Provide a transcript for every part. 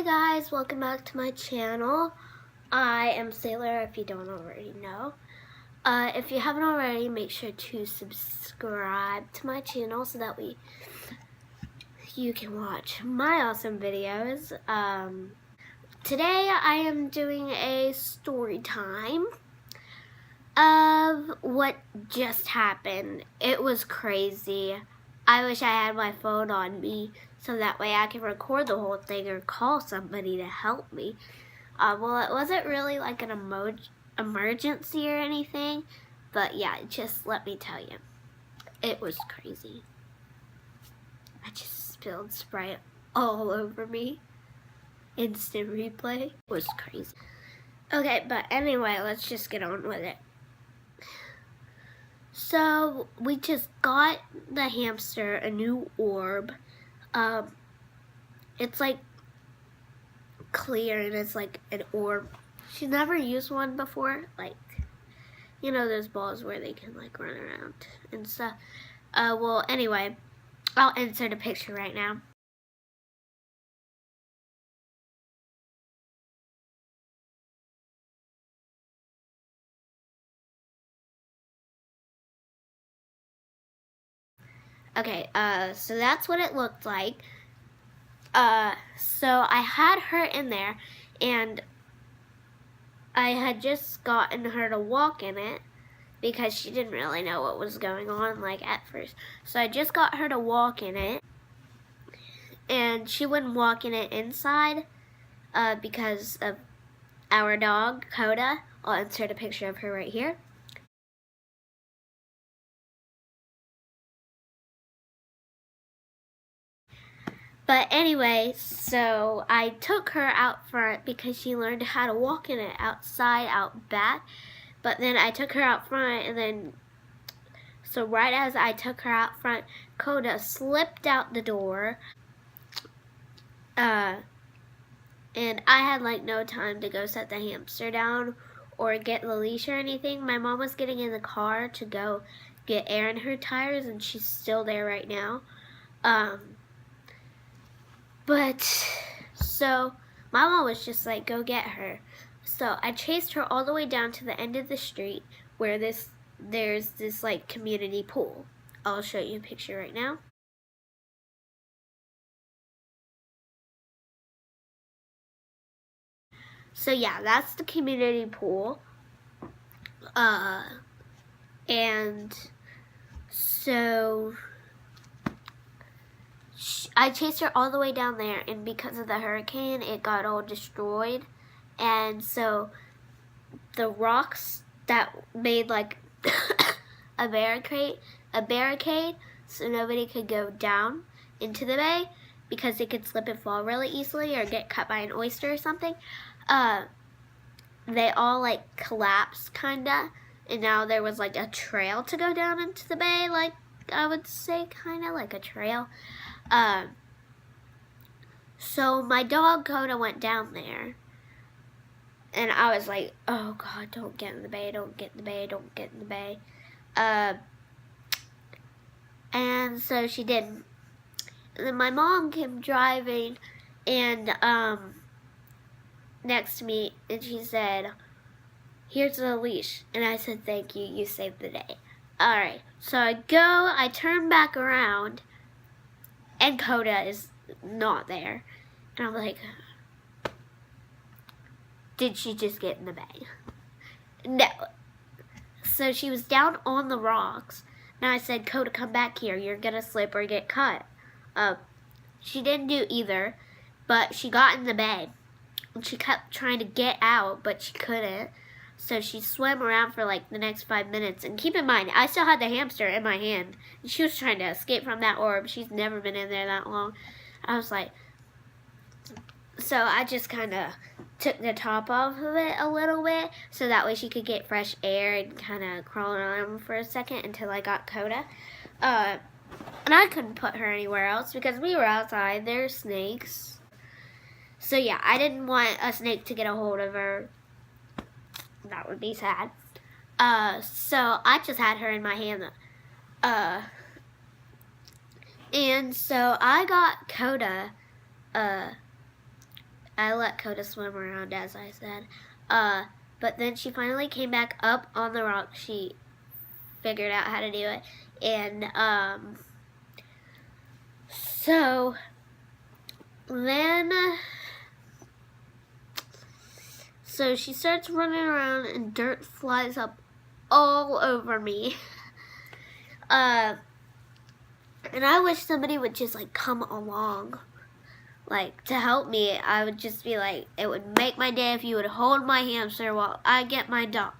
Hi guys, welcome back to my channel. I am Sailor, if you don't already know. If you haven't already, make sure to subscribe to my channel so that you can watch my awesome videos. Today I am doing a story time of what just happened. It was crazy. I wish I had my phone on me so that way I can record the whole thing or call somebody to help me. Well, it wasn't really like an emergency or anything, but yeah, just let me tell you, it was crazy. I just spilled Sprite all over me. Instant replay. It was crazy. Okay, but anyway, let's just get on with it. So, we just got the hamster a new orb. It's like clear and it's like an orb. She's never used one before, like, you know those balls where they can like run around and stuff. Well, anyway, I'll insert a picture right now. Okay, so that's what it looked like. So I had her in there, and I had just gotten her to walk in it because she didn't really know what was going on, like, at first. So I just got her to walk in it, and she wouldn't walk in it inside because of our dog, Coda. I'll insert a picture of her right here. But anyway, so I took her out front because she learned how to walk in it outside, out back. But then I took her out front, and then, so right as I took her out front, Coda slipped out the door. And I had like no time to go set the hamster down or get the leash or anything. My mom was getting in the car to go get air in her tires, and she's still there right now. But, so, my mom was just like, go get her. So, I chased her all the way down to the end of the street where there's this, like, community pool. I'll show you a picture right now. So, yeah, that's the community pool. And so I chased her all the way down there, and because of the hurricane, it got all destroyed. And so the rocks that made like a barricade, so nobody could go down into the bay because they could slip and fall really easily or get cut by an oyster or something. They all like collapsed kinda, and now there was like a trail to go down into the bay, like I would say kinda like a trail. So my dog Coda went down there, and I was like, oh God, don't get in the bay, don't get in the bay, don't get in the bay. And so she didn't. And then my mom came driving and next to me, and she said, here's the leash. And I said, thank you, you saved the day. Alright, so I turn back around, and Coda is not there. And I'm like, did she just get in the bay? No. So she was down on the rocks. And I said, Coda, come back here. You're going to slip or get cut. She didn't do either, but she got in the bay. And she kept trying to get out, but she couldn't. So she swam around for like the next 5 minutes. And keep in mind, I still had the hamster in my hand. And she was trying to escape from that orb. She's never been in there that long. I was like, so I just kind of took the top off of it a little bit so that way she could get fresh air and kind of crawl around for a second until I got Coda. And I couldn't put her anywhere else because we were outside. There's snakes. So yeah, I didn't want a snake to get a hold of her. That would be sad. So I just had her in my hand. And so I got Coda I let Coda swim around, as I said. But then she finally came back up on the rock. She figured out how to do it. And, so then, so she starts running around and dirt flies up all over me. And I wish somebody would just, like, come along, like, to help me. I would just be like, it would make my day if you would hold my hamster while I get my dog.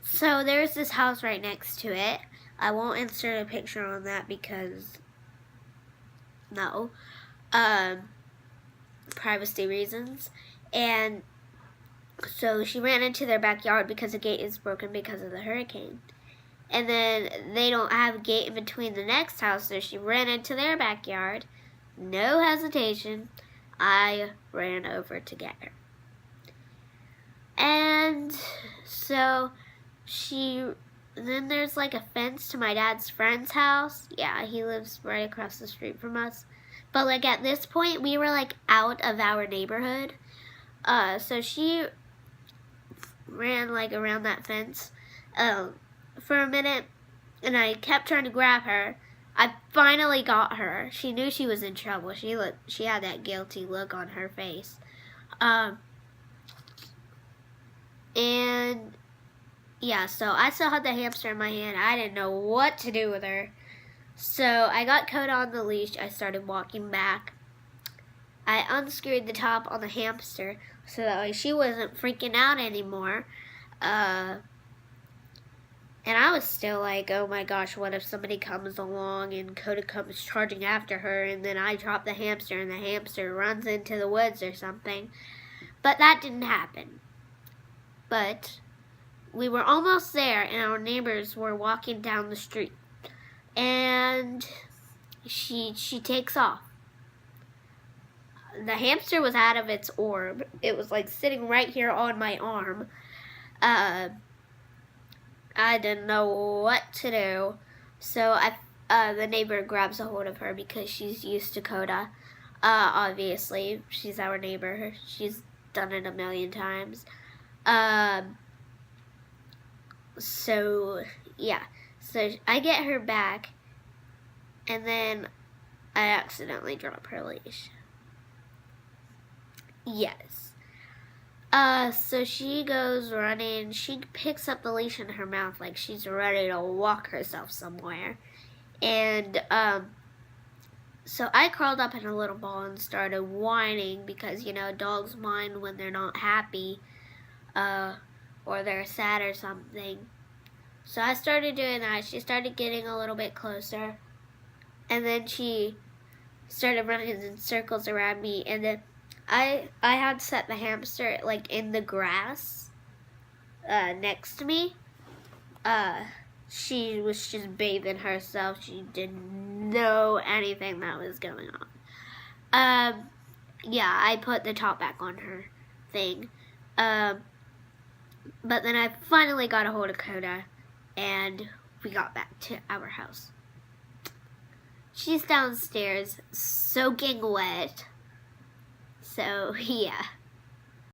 So there's this house right next to it. I won't insert a picture on that because, no, privacy reasons. And so she ran into their backyard because the gate is broken because of the hurricane. And then they don't have a gate in between the next house, so she ran into their backyard. No hesitation, I ran over to get her. And so then there's like a fence to my dad's friend's house. Yeah, he lives right across the street from us. But like at this point, we were like out of our neighborhood. So she ran like around that fence for a minute, and I kept trying to grab her. I finally got her. She knew she was in trouble. She had that guilty look on her face. And yeah, so I still had the hamster in my hand. I didn't know what to do with her. So I got Coda on the leash. I started walking back. I unscrewed the top on the hamster so that way she wasn't freaking out anymore. And I was still like, oh my gosh, what if somebody comes along and Coda comes charging after her and then I drop the hamster and the hamster runs into the woods or something. But that didn't happen. But we were almost there and our neighbors were walking down the street. And she takes off. The hamster was out of its orb. It was like sitting right here on my arm. I didn't know what to do, so the neighbor grabs a hold of her because she's used to Coda. Obviously, she's our neighbor. She's done it a million times. So, yeah. So I get her back, and then I accidentally drop her leash. Yes. So she goes running. She picks up the leash in her mouth like she's ready to walk herself somewhere. And, so I crawled up in a little ball and started whining because, you know, dogs whine when they're not happy, or they're sad or something. So I started doing that. She started getting a little bit closer. And then she started running in circles around me, and then I had set the hamster like in the grass next to me. She was just bathing herself. She didn't know anything that was going on. Yeah, I put the top back on her thing. But then I finally got a hold of Coda and we got back to our house. She's downstairs soaking wet. So, yeah.